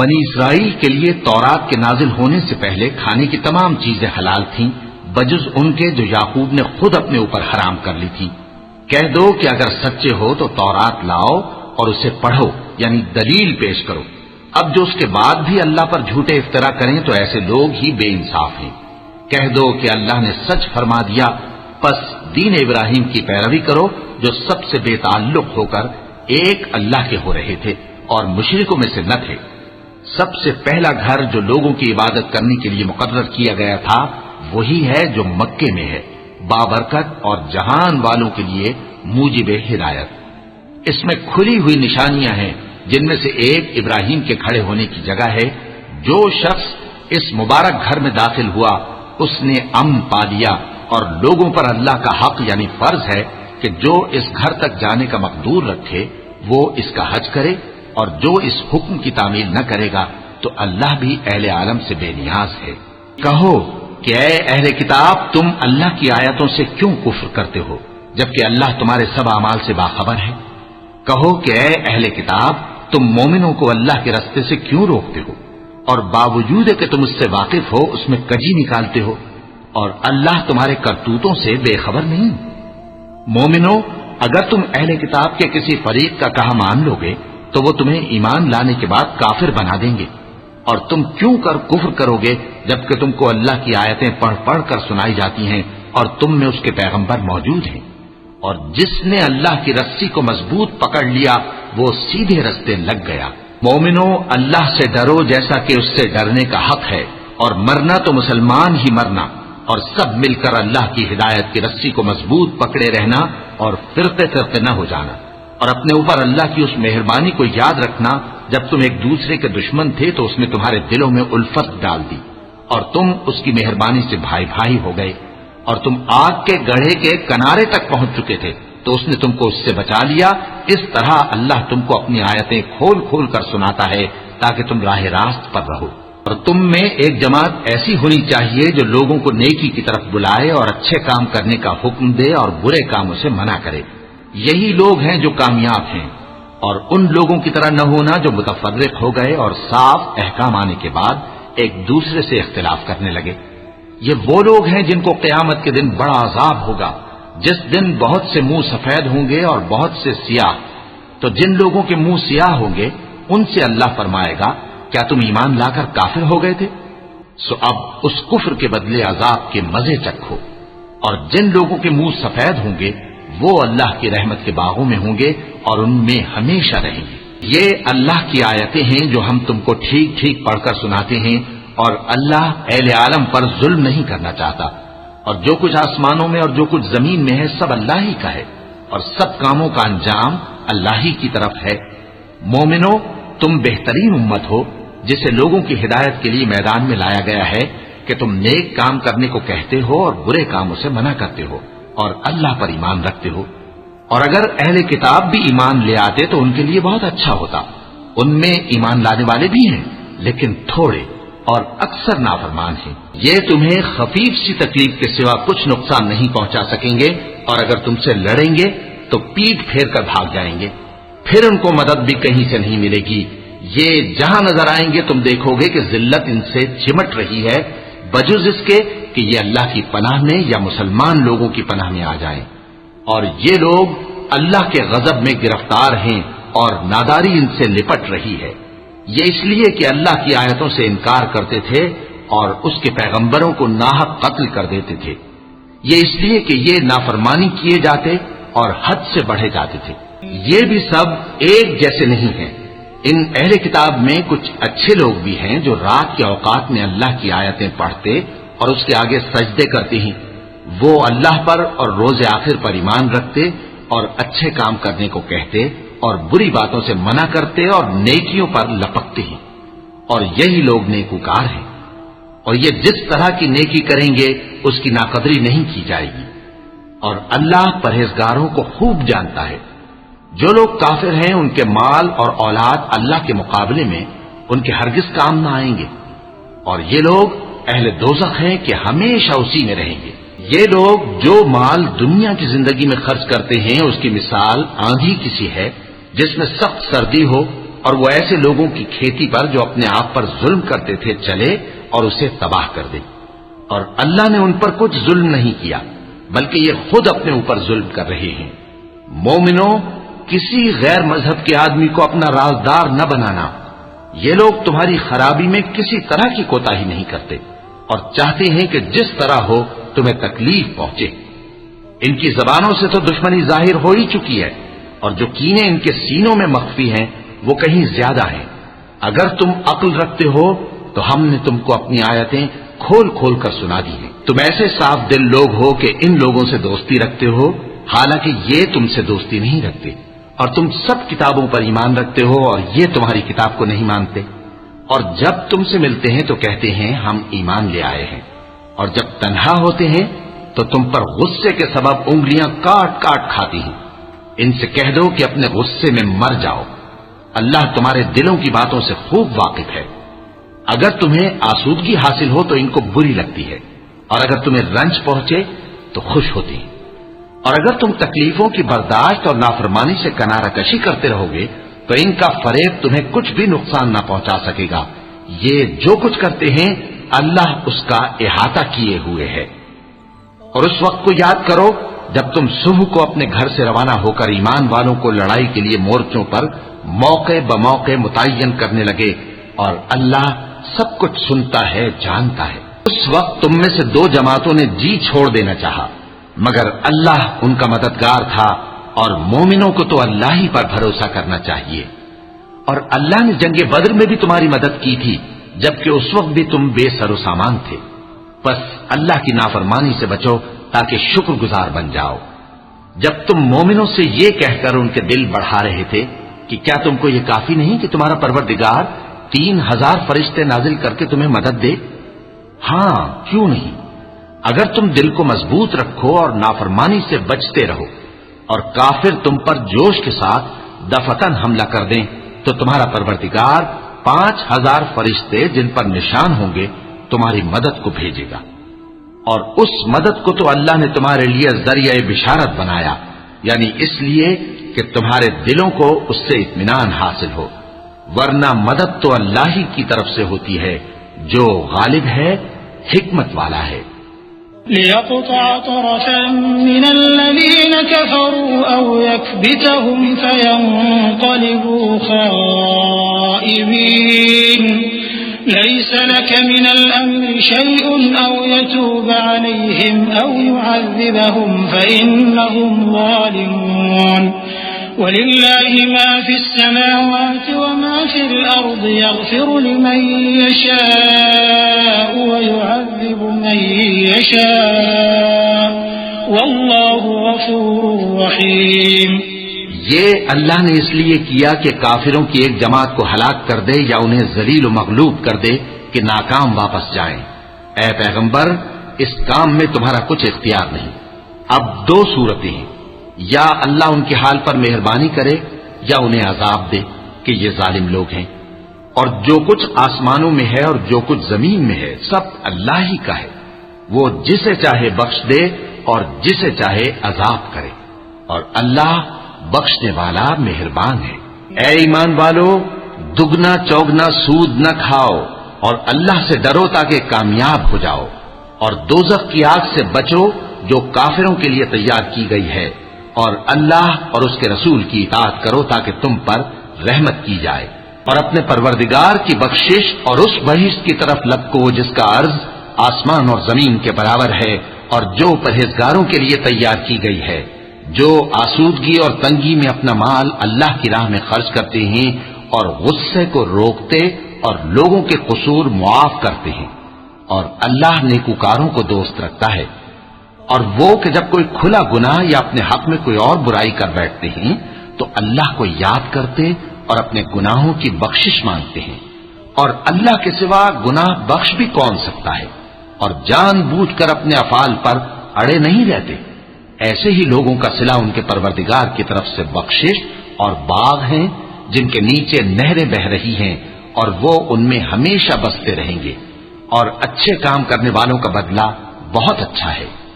بنی اسرائیل کے لیے تورات کے نازل ہونے سے پہلے کھانے کی تمام چیزیں حلال تھیں بجز ان کے جو یعقوب نے خود اپنے اوپر حرام کر لی تھی۔ کہہ دو کہ اگر سچے ہو تو تورات لاؤ اور اسے پڑھو، یعنی دلیل پیش کرو۔ اب جو اس کے بعد بھی اللہ پر جھوٹے افطرا کریں تو ایسے لوگ ہی بے انصاف ہیں۔ کہہ دو کہ اللہ نے سچ فرما دیا، پس دین ابراہیم کی پیروی کرو جو سب سے بے تعلق ہو کر ایک اللہ کے ہو رہے تھے اور مشرکوں میں سے نہ تھے۔ سب سے پہلا گھر جو لوگوں کی عبادت کرنے کے لیے مقرر کیا گیا تھا وہی ہے جو مکے میں ہے، بابرکت اور جہان والوں کے لیے موجب ہدایت۔ اس میں کھلی ہوئی نشانیاں ہیں جن میں سے ایک ابراہیم کے کھڑے ہونے کی جگہ ہے۔ جو شخص اس مبارک گھر میں داخل ہوا اس نے امن پا لیا، اور لوگوں پر اللہ کا حق یعنی فرض ہے کہ جو اس گھر تک جانے کا مقدور رکھے وہ اس کا حج کرے، اور جو اس حکم کی تعمیل نہ کرے گا تو اللہ بھی اہل عالم سے بے نیاز ہے۔ کہو کہ اے اہل کتاب، تم اللہ کی آیتوں سے کیوں کفر کرتے ہو جبکہ اللہ تمہارے سب اعمال سے باخبر ہے؟ کہو کہ اے اہل کتاب، تم مومنوں کو اللہ کے راستے سے کیوں روکتے ہو اور باوجود کہ تم اس سے واقف ہو اس میں کجی نکالتے ہو، اور اللہ تمہارے کرتوتوں سے بے خبر نہیں؟ مومنوں، اگر تم اہل کتاب کے کسی فریق کا کہا مان لو گے تو وہ تمہیں ایمان لانے کے بعد کافر بنا دیں گے، اور تم کیوں کر کفر کرو گے جبکہ تم کو اللہ کی آیتیں پڑھ پڑھ کر سنائی جاتی ہیں اور تم میں اس کے پیغمبر موجود ہیں؟ اور جس نے اللہ کی رسی کو مضبوط پکڑ لیا وہ سیدھے رستے لگ گیا۔ مومنوں، اللہ سے ڈرو جیسا کہ اس سے ڈرنے کا حق ہے، اور مرنا تو مسلمان ہی مرنا، اور سب مل کر اللہ کی ہدایت کی رسی کو مضبوط پکڑے رہنا اور فرقے فرقے نہ ہو جانا، اور اپنے اوپر اللہ کی اس مہربانی کو یاد رکھنا جب تم ایک دوسرے کے دشمن تھے تو اس نے تمہارے دلوں میں الفت ڈال دی اور تم اس کی مہربانی سے بھائی بھائی ہو گئے، اور تم آگ کے گڑھے کے کنارے تک پہنچ چکے تھے تو اس نے تم کو اس سے بچا لیا۔ اس طرح اللہ تم کو اپنی آیتیں کھول کھول کر سناتا ہے تاکہ تم راہ راست پر رہو۔ اور تم میں ایک جماعت ایسی ہونی چاہیے جو لوگوں کو نیکی کی طرف بلائے اور اچھے کام کرنے کا حکم دے اور برے کاموں سے منع کرے۔ یہی لوگ ہیں جو کامیاب ہیں، اور ان لوگوں کی طرح نہ ہونا جو متفرق ہو گئے اور صاف احکام آنے کے بعد ایک دوسرے سے اختلاف کرنے لگے۔ یہ وہ لوگ ہیں جن کو قیامت کے دن بڑا عذاب ہوگا، جس دن بہت سے منہ سفید ہوں گے اور بہت سے سیاہ۔ تو جن لوگوں کے منہ سیاہ ہوں گے ان سے اللہ فرمائے گا، کیا تم ایمان لا کر کافر ہو گئے تھے؟ سو اب اس کفر کے بدلے عذاب کے مزے چکھو۔ اور جن لوگوں کے منہ سفید ہوں گے وہ اللہ کی رحمت کے باغوں میں ہوں گے اور ان میں ہمیشہ رہیں گے۔ یہ اللہ کی آیتیں ہیں جو ہم تم کو ٹھیک ٹھیک پڑھ کر سناتے ہیں، اور اللہ اہل عالم پر ظلم نہیں کرنا چاہتا، اور جو کچھ آسمانوں میں اور جو کچھ زمین میں ہے سب اللہ ہی کا ہے، اور سب کاموں کا انجام اللہ ہی کی طرف ہے۔ مومنوں، تم بہترین امت ہو جسے لوگوں کی ہدایت کے لیے میدان میں لایا گیا ہے کہ تم نیک کام کرنے کو کہتے ہو اور برے کاموں سے منع کرتے ہو اور اللہ پر ایمان رکھتے ہو۔ اور اگر اہل کتاب بھی ایمان لے آتے تو ان کے لیے بہت اچھا ہوتا، ان میں ایمان لانے والے بھی ہیں لیکن تھوڑے اور اکثر نافرمان ہیں۔ یہ تمہیں خفیف سی تکلیف کے سوا کچھ نقصان نہیں پہنچا سکیں گے، اور اگر تم سے لڑیں گے تو پیٹ پھیر کر بھاگ جائیں گے، پھر ان کو مدد بھی کہیں سے نہیں ملے گی۔ یہ جہاں نظر آئیں گے تم دیکھو گے کہ ذلت ان سے چمٹ رہی ہے، بجز اس کے کہ یہ اللہ کی پناہ میں یا مسلمان لوگوں کی پناہ میں آ جائیں۔ اور یہ لوگ اللہ کے غضب میں گرفتار ہیں اور ناداری ان سے لپٹ رہی ہے۔ یہ اس لیے کہ اللہ کی آیتوں سے انکار کرتے تھے اور اس کے پیغمبروں کو ناحق قتل کر دیتے تھے۔ یہ اس لیے کہ یہ نافرمانی کیے جاتے اور حد سے بڑھے جاتے تھے۔ یہ بھی سب ایک جیسے نہیں ہیں۔ ان اہل کتاب میں کچھ اچھے لوگ بھی ہیں جو رات کے اوقات میں اللہ کی آیتیں پڑھتے اور اس کے آگے سجدے کرتے ہیں۔ وہ اللہ پر اور روز آخر پر ایمان رکھتے اور اچھے کام کرنے کو کہتے اور بری باتوں سے منع کرتے اور نیکیوں پر لپکتے ہیں، اور یہی لوگ نیکوکار ہیں۔ اور یہ جس طرح کی نیکی کریں گے اس کی ناقدری نہیں کی جائے گی، اور اللہ پرہیزگاروں کو خوب جانتا ہے۔ جو لوگ کافر ہیں ان کے مال اور اولاد اللہ کے مقابلے میں ان کے ہرگز کام نہ آئیں گے، اور یہ لوگ اہل دوزخ ہیں کہ ہمیشہ اسی میں رہیں گے۔ یہ لوگ جو مال دنیا کی زندگی میں خرچ کرتے ہیں اس کی مثال آندھی کسی ہے جس میں سخت سردی ہو اور وہ ایسے لوگوں کی کھیتی پر جو اپنے آپ پر ظلم کرتے تھے چلے اور اسے تباہ کر دے. اور اللہ نے ان پر کچھ ظلم نہیں کیا بلکہ یہ خود اپنے اوپر ظلم کر رہے ہیں. مومنوں، کسی غیر مذہب کے آدمی کو اپنا رازدار نہ بنانا. یہ لوگ تمہاری خرابی میں کسی طرح کی کوتاہی نہیں کرتے اور چاہتے ہیں کہ جس طرح ہو تمہیں تکلیف پہنچے. ان کی زبانوں سے تو دشمنی ظاہر ہو ہی چکی ہے اور جو کینے ان کے سینوں میں مخفی ہیں وہ کہیں زیادہ ہیں. اگر تم عقل رکھتے ہو تو ہم نے تم کو اپنی آیتیں کھول کھول کر سنا دی ہیں. تم ایسے صاف دل لوگ ہو کہ ان لوگوں سے دوستی رکھتے ہو حالانکہ یہ تم سے دوستی نہیں رکھتے، اور تم سب کتابوں پر ایمان رکھتے ہو اور یہ تمہاری کتاب کو نہیں مانتے. اور جب تم سے ملتے ہیں تو کہتے ہیں ہم ایمان لے آئے ہیں، اور جب تنہا ہوتے ہیں تو تم پر غصے کے سبب انگلیاں کاٹ کاٹ کھاتی ہیں. ان سے کہہ دو کہ اپنے غصے میں مر جاؤ. اللہ تمہارے دلوں کی باتوں سے خوب واقف ہے. اگر تمہیں آسودگی حاصل ہو تو ان کو بری لگتی ہے، اور اگر تمہیں رنج پہنچے تو خوش ہوتی ہیں. اور اگر تم تکلیفوں کی برداشت اور نافرمانی سے کنارہ کشی کرتے رہو گے تو ان کا فریب تمہیں کچھ بھی نقصان نہ پہنچا سکے گا. یہ جو کچھ کرتے ہیں اللہ اس کا احاطہ کیے ہوئے ہے. اور اس وقت کو یاد کرو جب تم صبح کو اپنے گھر سے روانہ ہو کر ایمان والوں کو لڑائی کے لیے مورچوں پر موقع بموقع متعین کرنے لگے، اور اللہ سب کچھ سنتا ہے، جانتا ہے. اس وقت تم میں سے دو جماعتوں نے جی چھوڑ دینا چاہا، مگر اللہ ان کا مددگار تھا، اور مومنوں کو تو اللہ ہی پر بھروسہ کرنا چاہیے. اور اللہ نے جنگ بدر میں بھی تمہاری مدد کی تھی جبکہ اس وقت بھی تم بے سر و سامان تھے. بس اللہ کی نافرمانی سے بچو تاکہ شکر گزار بن جاؤ. جب تم مومنوں سے یہ کہہ کر ان کے دل بڑھا رہے تھے کہ کیا تم کو یہ کافی نہیں کہ تمہارا پروردگار 3000 فرشتے نازل کر کے تمہیں مدد دے؟ ہاں، کیوں نہیں. اگر تم دل کو مضبوط رکھو اور نافرمانی سے بچتے رہو اور کافر تم پر جوش کے ساتھ دفتن حملہ کر دیں تو تمہارا پروردگار 5000 فرشتے جن پر نشان ہوں گے تمہاری مدد کو بھیجے گا. اور اس مدد کو تو اللہ نے تمہارے لیے ذریعہ بشارت بنایا، یعنی اس لیے کہ تمہارے دلوں کو اس سے اطمینان حاصل ہو، ورنہ مدد تو اللہ ہی کی طرف سے ہوتی ہے جو غالب ہے، حکمت والا ہے. ليقطع طرفا من الذين كفروا أو يكبتهم فينقلبوا خائبين. ليس لك من الأمر شيء أو يتوب عليهم أو يعذبهم فإنهم ظالمون. ولله ما في السماوات وما في الأرض يغفر لمن يشاء ويعذب من يشاء والله غفور رحيم. یہ اللہ نے اس لیے کیا کہ کافروں کی ایک جماعت کو ہلاک کر دے یا انہیں ذلیل و مغلوب کر دے کہ ناکام واپس جائیں. اے پیغمبر، اس کام میں تمہارا کچھ اختیار نہیں. اب دو صورتیں ہیں، یا اللہ ان کے حال پر مہربانی کرے یا انہیں عذاب دے کہ یہ ظالم لوگ ہیں. اور جو کچھ آسمانوں میں ہے اور جو کچھ زمین میں ہے سب اللہ ہی کا ہے. وہ جسے چاہے بخش دے اور جسے چاہے عذاب کرے، اور اللہ بخشنے والا مہربان ہے. اے ایمان والو، دگنا چوگنا سود نہ کھاؤ اور اللہ سے ڈرو تاکہ کامیاب ہو جاؤ. اور دوزخ کی آگ سے بچو جو کافروں کے لیے تیار کی گئی ہے، اور اللہ اور اس کے رسول کی اطاعت کرو تاکہ تم پر رحمت کی جائے. اور اپنے پروردگار کی بخشش اور اس بہشت کی طرف لپکو جس کا عرض آسمان اور زمین کے برابر ہے، اور جو پرہیزگاروں کے لیے تیار کی گئی ہے، جو آسودگی اور تنگی میں اپنا مال اللہ کی راہ میں خرچ کرتے ہیں اور غصے کو روکتے اور لوگوں کے قصور معاف کرتے ہیں. اور اللہ نیکوکاروں کو دوست رکھتا ہے. اور وہ کہ جب کوئی کھلا گناہ یا اپنے حق میں کوئی اور برائی کر بیٹھتے ہیں تو اللہ کو یاد کرتے اور اپنے گناہوں کی بخشش مانگتے ہیں. اور اللہ کے سوا گناہ بخش بھی کون سکتا ہے، اور جان بوجھ کر اپنے افعال پر اڑے نہیں رہتے. ایسے ہی لوگوں کا صلہ ان کے پروردگار کی طرف سے بخشش اور باغ ہیں جن کے نیچے نہریں بہ رہی ہیں، اور وہ ان میں ہمیشہ بستے رہیں گے. اور اچھے کام کرنے والوں کا بدلہ بہت اچھا ہے.